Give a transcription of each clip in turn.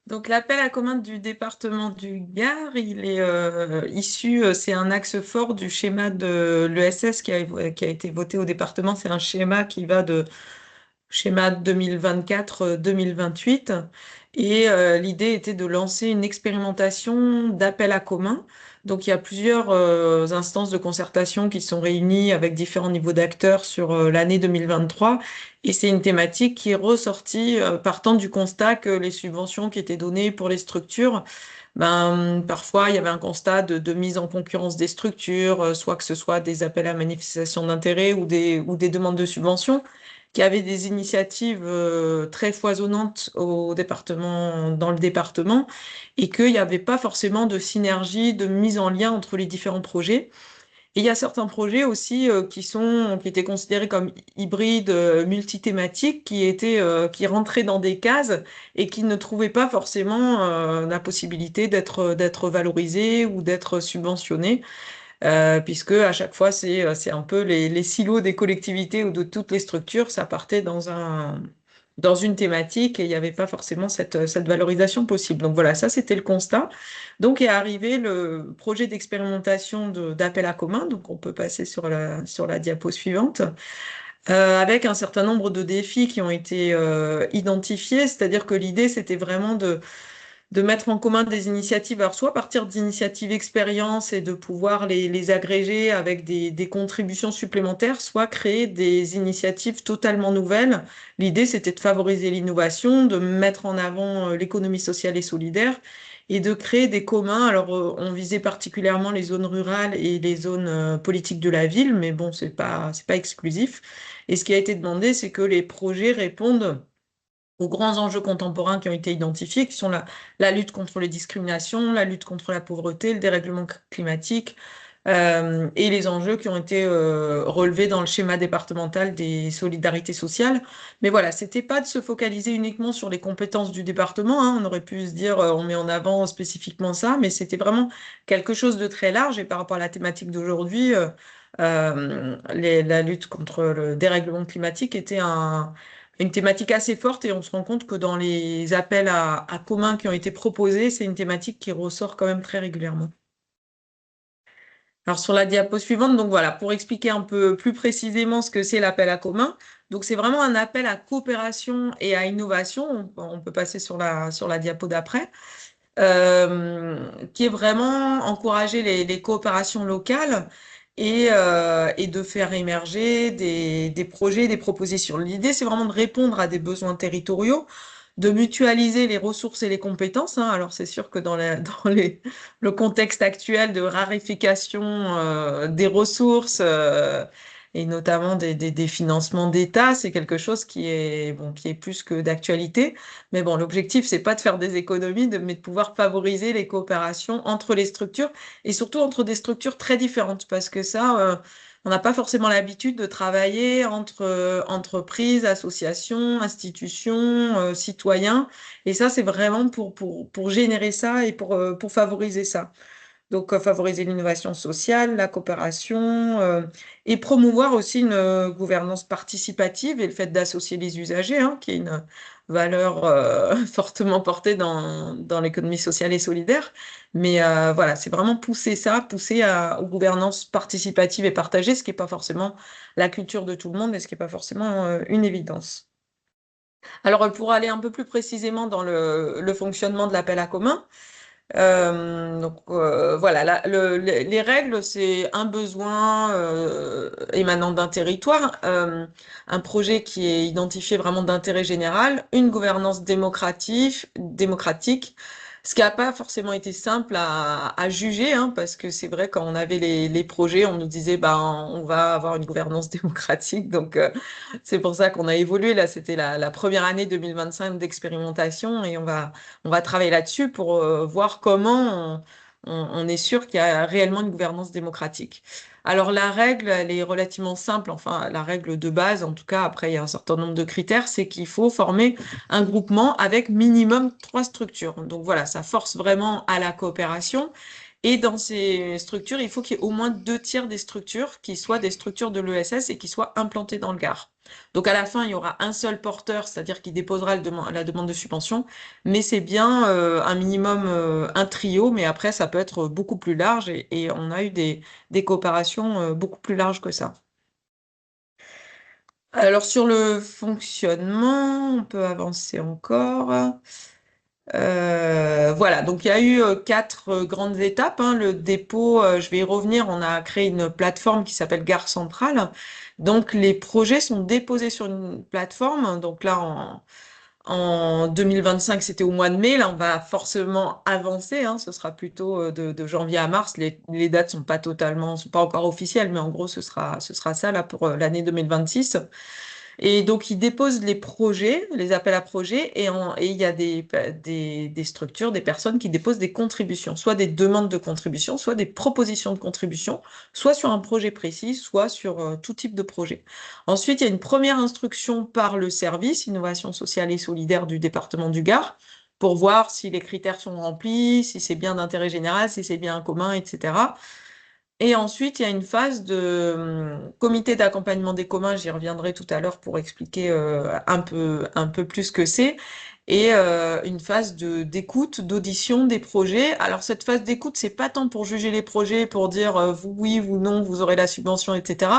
Donc l'appel à commun du département du Gard, il est issu, c'est un axe fort du schéma de l'ESS qui a été voté au département. C'est un schéma qui va de schéma 2024-2028. Et l'idée était de lancer une expérimentation d'appel à commun. Donc il y a plusieurs instances de concertation qui sont réunies avec différents niveaux d'acteurs sur l'année 2023. Et c'est une thématique qui est ressortie partant du constat que les subventions qui étaient données pour les structures, ben, parfois il y avait un constat de mise en concurrence des structures, soit que ce soit des appels à manifestation d'intérêt ou des demandes de subventions qui avait des initiatives très foisonnantes au département, dans le département, et qu'il n'y avait pas forcément de synergie, de mise en lien entre les différents projets. Et il y a certains projets aussi qui étaient considérés comme hybrides, multithématiques, qui rentraient dans des cases et qui ne trouvaient pas forcément la possibilité d'être valorisés ou d'être subventionnés puisque à chaque fois, c'est un peu les silos des collectivités ou de toutes les structures, ça partait dans une thématique et il n'y avait pas forcément cette valorisation possible. Donc voilà, ça c'était le constat. Donc est arrivé le projet d'expérimentation d'appel à commun, donc on peut passer sur la diapo suivante, avec un certain nombre de défis qui ont été identifiés, c'est-à-dire que l'idée c'était vraiment de mettre en commun des initiatives, alors soit à partir d'initiatives expériences et de pouvoir les agréger avec des contributions supplémentaires, soit créer des initiatives totalement nouvelles. L'idée, c'était de favoriser l'innovation, de mettre en avant l'économie sociale et solidaire et de créer des communs. Alors, on visait particulièrement les zones rurales et les zones politiques de la ville, mais bon, c'est pas exclusif. Et ce qui a été demandé, c'est que les projets répondent aux grands enjeux contemporains qui ont été identifiés, qui sont la lutte contre les discriminations, la lutte contre la pauvreté, le dérèglement climatique, et les enjeux qui ont été relevés dans le schéma départemental des solidarités sociales. Mais voilà, c'était pas de se focaliser uniquement sur les compétences du département, hein. On aurait pu se dire, on met en avant spécifiquement ça, mais c'était vraiment quelque chose de très large. Et par rapport à la thématique d'aujourd'hui, la lutte contre le dérèglement climatique était une thématique assez forte et on se rend compte que dans les appels à communs qui ont été proposés, c'est une thématique qui ressort quand même très régulièrement. Alors sur la diapo suivante, donc voilà, pour expliquer un peu plus précisément ce que c'est l'appel à commun, donc c'est vraiment un appel à coopération et à innovation, on peut passer sur la diapo d'après, qui est vraiment encourager les coopérations locales et de faire émerger des projets, des propositions. L'idée, c'est vraiment de répondre à des besoins territoriaux, de mutualiser les ressources et les compétences, hein. Alors c'est sûr que le contexte actuel de raréfaction des ressources et notamment des financements d'État, c'est quelque chose qui est, bon, qui est plus que d'actualité. Mais bon, l'objectif, c'est pas de faire des économies, mais de pouvoir favoriser les coopérations entre les structures et surtout entre des structures très différentes parce que ça, on n'a pas forcément l'habitude de travailler entre entreprises, associations, institutions, citoyens. Et ça, c'est vraiment pour générer ça et pour favoriser ça. Donc, favoriser l'innovation sociale, la coopération et promouvoir aussi une gouvernance participative et le fait d'associer les usagers, hein, qui est une valeur fortement portée dans l'économie sociale et solidaire. Mais voilà, c'est vraiment pousser ça, aux gouvernances participatives et partagées, ce qui n'est pas forcément la culture de tout le monde et ce qui n'est pas forcément une évidence. Alors, pour aller un peu plus précisément dans le fonctionnement de l'appel à commun, voilà, les règles, c'est un besoin émanant d'un territoire, un projet qui est identifié vraiment d'intérêt général, une gouvernance démocratique, ce qui n'a pas forcément été simple à juger, hein, parce que c'est vrai quand on avait les projets, on nous disait bah on va avoir une gouvernance démocratique, donc c'est pour ça qu'on a évolué. Là, c'était la première année 2025 d'expérimentation et on va travailler là-dessus pour voir comment on est sûr qu'il y a réellement une gouvernance démocratique. Alors la règle, elle est relativement simple, enfin la règle de base, en tout cas, après il y a un certain nombre de critères, c'est qu'il faut former un groupement avec minimum 3 structures. Donc voilà, ça force vraiment à la coopération Et dans ces structures, il faut qu'il y ait au moins 2 tiers des structures qui soient des structures de l'ESS et qui soient implantées dans le Gard. Donc à la fin, il y aura un seul porteur, c'est-à-dire qui déposera la demande de subvention, mais c'est bien un minimum, un trio, mais après, ça peut être beaucoup plus large et on a eu des coopérations beaucoup plus larges que ça. Alors sur le fonctionnement, on peut avancer encore. Voilà, donc il y a eu 4 grandes étapes, hein. Le dépôt, je vais y revenir, on a créé une plateforme qui s'appelle Gare Centrale. Donc les projets sont déposés sur une plateforme. Donc là, en 2025, c'était au mois de mai. Là, on va forcément avancer, hein. Ce sera plutôt de janvier à mars. Les dates sont pas encore officielles, mais en gros, ce sera ça là pour l'année 2026. Et donc, ils déposent les projets, les appels à projets, et il y a des structures, des personnes qui déposent des contributions, soit des demandes de contribution, soit des propositions de contribution, soit sur un projet précis, soit sur tout type de projet. Ensuite, il y a une première instruction par le service Innovation sociale et solidaire du département du Gard pour voir si les critères sont remplis, si c'est bien d'intérêt général, si c'est bien commun, etc. Et ensuite, il y a une phase de comité d'accompagnement des communs, j'y reviendrai tout à l'heure pour expliquer un peu plus ce que c'est, et une phase d'écoute, d'audition des projets. Alors cette phase d'écoute, c'est pas tant pour juger les projets, pour dire vous oui, vous non, vous aurez la subvention, etc.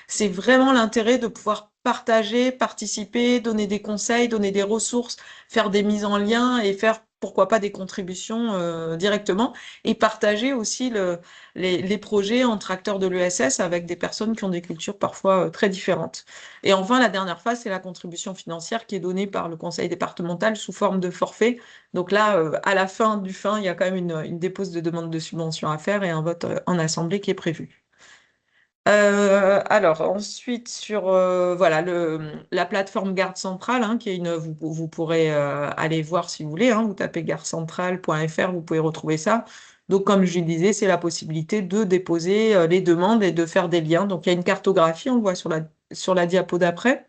C'est vraiment l'intérêt de pouvoir partager, participer, donner des conseils, donner des ressources, faire des mises en lien et faire pourquoi pas des contributions directement, et partager aussi les projets entre acteurs de l'ESS avec des personnes qui ont des cultures parfois très différentes. Et enfin, la dernière phase, c'est la contribution financière qui est donnée par le conseil départemental sous forme de forfait. Donc là, à la fin du fin, il y a quand même une dépose de demande de subvention à faire et un vote en assemblée qui est prévu. Alors ensuite sur voilà la plateforme Garde Centrale, hein, qui est vous pourrez aller voir si vous voulez, hein, vous tapez gardecentrale.fr, vous pouvez retrouver ça. Donc comme je le disais, c'est la possibilité de déposer les demandes et de faire des liens. Donc il y a une cartographie, on le voit sur la diapo d'après,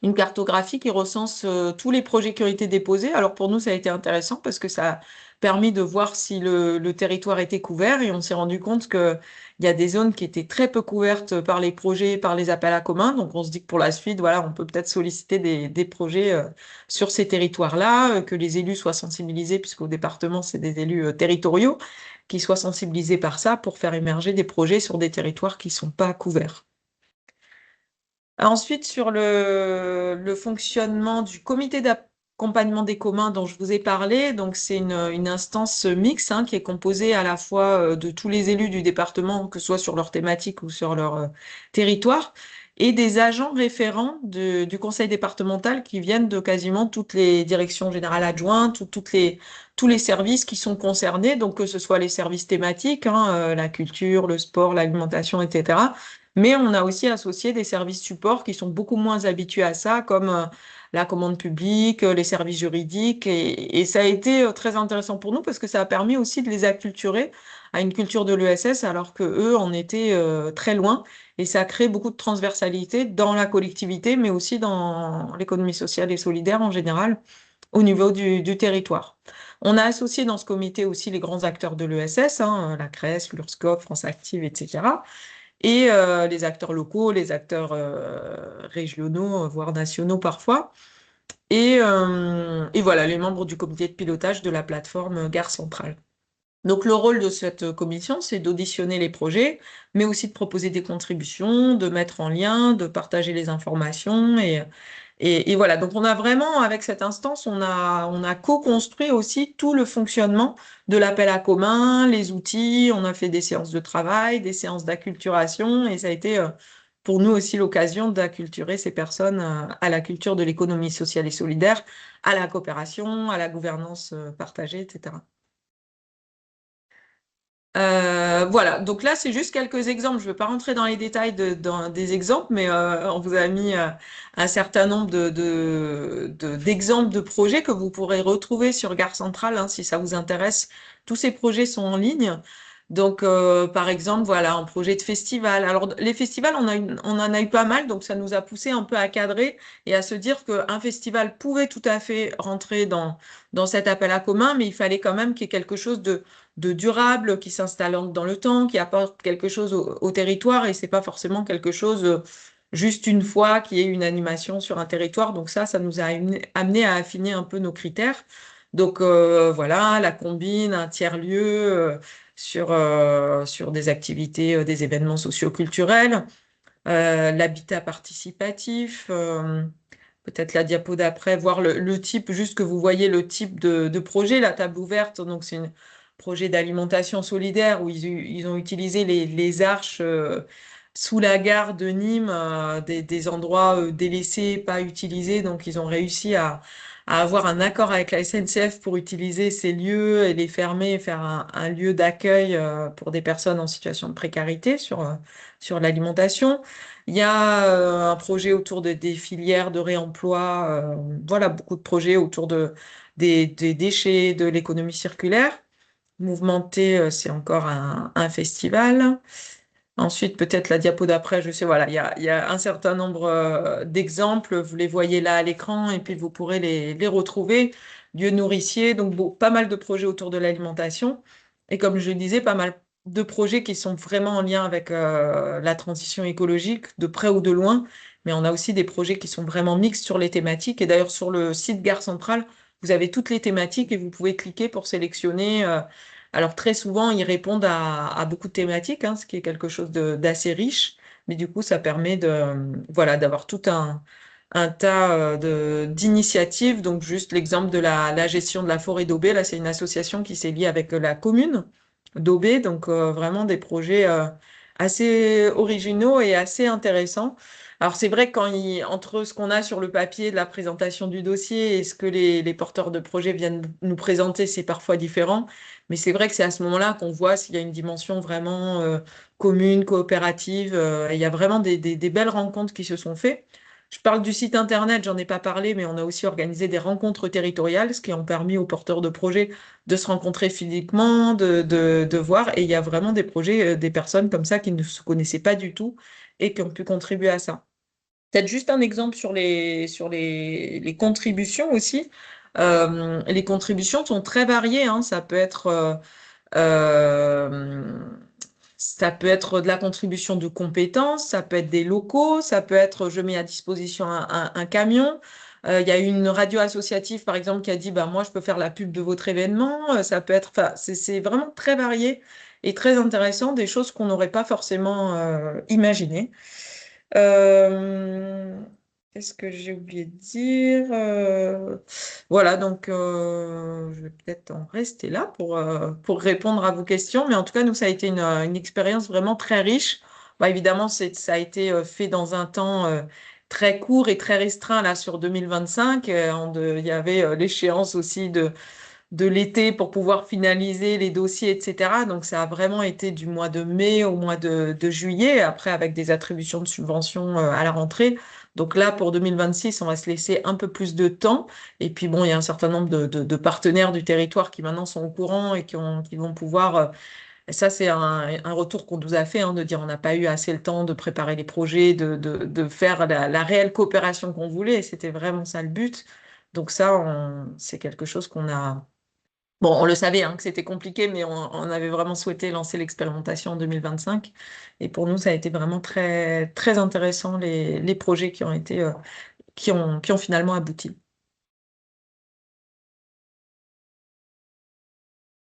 une cartographie qui recense tous les projets qui ont été déposés. Alors pour nous, ça a été intéressant parce que ça a permis de voir si le territoire était couvert, et on s'est rendu compte qu'il y a des zones qui étaient très peu couvertes par les projets, par les appels à communs. Donc on se dit que pour la suite, voilà, on peut peut-être solliciter des projets sur ces territoires-là, que les élus soient sensibilisés, puisqu'au département, c'est des élus territoriaux, qui soient sensibilisés par ça pour faire émerger des projets sur des territoires qui ne sont pas couverts. Ensuite, sur le fonctionnement du comité d'accompagnement des communs dont je vous ai parlé, donc c'est une instance mixte, hein, qui est composée à la fois de tous les élus du département, que ce soit sur leur thématique ou sur leur territoire, et des agents référents du conseil départemental qui viennent de quasiment toutes les directions générales adjointes, ou tous les services qui sont concernés, donc que ce soit les services thématiques, hein, la culture, le sport, l'alimentation, etc. Mais on a aussi associé des services supports qui sont beaucoup moins habitués à ça, comme la commande publique, les services juridiques. Et ça a été très intéressant pour nous parce que ça a permis aussi de les acculturer à une culture de l'ESS alors que eux en étaient très loin. Et ça a créé beaucoup de transversalité dans la collectivité, mais aussi dans l'économie sociale et solidaire en général, au niveau du territoire. On a associé dans ce comité aussi les grands acteurs de l'ESS, hein, la CRES, l'URSSCOP, France Active, etc. Et les acteurs locaux, les acteurs régionaux, voire nationaux parfois. Et voilà, les membres du comité de pilotage de la plateforme Gare Centrale. Donc le rôle de cette commission, c'est d'auditionner les projets, mais aussi de proposer des contributions, de mettre en lien, de partager les informations. Et voilà, donc on a vraiment, avec cette instance, on a co-construit aussi tout le fonctionnement de l'appel à commun, les outils, on a fait des séances de travail, des séances d'acculturation, et ça a été pour nous aussi l'occasion d'acculturer ces personnes à la culture de l'économie sociale et solidaire, à la coopération, à la gouvernance partagée, etc. Voilà, donc là, c'est juste quelques exemples. Je ne vais pas rentrer dans les détails des exemples, mais on vous a mis un certain nombre d'exemples de projets que vous pourrez retrouver sur Gare Centrale, hein, si ça vous intéresse. Tous ces projets sont en ligne. Donc, par exemple, voilà, un projet de festival. Alors, les festivals, on en a eu pas mal, donc ça nous a poussé un peu à cadrer et à se dire qu'un festival pouvait tout à fait rentrer dans cet appel à commun, mais il fallait quand même qu'il y ait quelque chose de durable, qui s'installe dans le temps, qui apporte quelque chose au territoire, et c'est pas forcément quelque chose juste une fois qu'il y ait une animation sur un territoire. Donc ça nous a amené à affiner un peu nos critères. Donc voilà, la combine, un tiers-lieu sur des activités, des événements socioculturels, l'habitat participatif, peut-être la diapo d'après, voir le type, juste que vous voyez le type de projet, la table ouverte. Donc c'est un projet d'alimentation solidaire où ils ont utilisé les arches sous la gare de Nîmes, des endroits délaissés, pas utilisés. Donc ils ont réussi à avoir un accord avec la SNCF pour utiliser ces lieux et les fermer et faire un lieu d'accueil pour des personnes en situation de précarité sur l'alimentation. Il y a un projet autour des filières de réemploi, voilà, beaucoup de projets autour des déchets, de l'économie circulaire. Mouvementé, c'est encore un festival. Ensuite, peut-être la diapo d'après, je sais, voilà, il y a un certain nombre d'exemples, vous les voyez là à l'écran et puis vous pourrez les retrouver. Lieux nourriciers, donc pas mal de projets autour de l'alimentation. Et comme je le disais, pas mal de projets qui sont vraiment en lien avec la transition écologique, de près ou de loin. Mais on a aussi des projets qui sont vraiment mixtes sur les thématiques. Et d'ailleurs, sur le site Gare Centrale, vous avez toutes les thématiques et vous pouvez cliquer pour sélectionner. Alors très souvent, ils répondent à beaucoup de thématiques, hein, ce qui est quelque chose d'assez riche, mais du coup, ça permet voilà, d'avoir tout un tas d'initiatives. Donc juste l'exemple de la gestion de la forêt d'Aubé, là, c'est une association qui s'est liée avec la commune d'Aubé, donc vraiment des projets assez originaux et assez intéressants. Alors c'est vrai que entre ce qu'on a sur le papier de la présentation du dossier et ce que les porteurs de projets viennent nous présenter, c'est parfois différent. Mais c'est vrai que c'est à ce moment-là qu'on voit s'il y a une dimension vraiment commune, coopérative. Et il y a vraiment des belles rencontres qui se sont faites. Je parle du site internet, j'en ai pas parlé, mais on a aussi organisé des rencontres territoriales, ce qui ont permis aux porteurs de projets de se rencontrer physiquement, de voir. Et il y a vraiment des projets, des personnes comme ça qui ne se connaissaient pas du tout et qui ont pu contribuer à ça. Peut-être juste un exemple sur les contributions aussi. Les contributions sont très variées, hein. Euh, Ça peut être de la contribution de compétences, ça peut être des locaux, ça peut être je mets à disposition un camion. Il y a une radio associative, par exemple, qui a dit, bah, moi, je peux faire la pub de votre événement. Ça peut être, enfin, c'est vraiment très varié et très intéressant, des choses qu'on n'aurait pas forcément imaginées. Euh, Qu'est-ce que j'ai oublié de dire? Voilà, donc je vais peut-être en rester là pour répondre à vos questions. Mais en tout cas, nous, ça a été une expérience vraiment très riche. Bah, évidemment, ça a été fait dans un temps très court et très restreint là sur 2025. Il y avait l'échéance aussi de l'été pour pouvoir finaliser les dossiers, etc. Donc, ça a vraiment été du mois de mai au mois de juillet, après avec des attributions de subventions à la rentrée. Donc là, pour 2026, on va se laisser un peu plus de temps. Et puis, bon, il y a un certain nombre de partenaires du territoire qui maintenant sont au courant et qui vont pouvoir... et ça, c'est un retour qu'on nous a fait, hein, de dire on n'a pas eu assez le temps de préparer les projets, de faire la réelle coopération qu'on voulait. Et c'était vraiment ça le but. Donc ça, c'est quelque chose qu'on a... Bon, on le savait hein, que c'était compliqué, mais on avait vraiment souhaité lancer l'expérimentation en 2025. Et pour nous, ça a été vraiment très, très intéressant, les projets qui ont été, qui ont finalement abouti.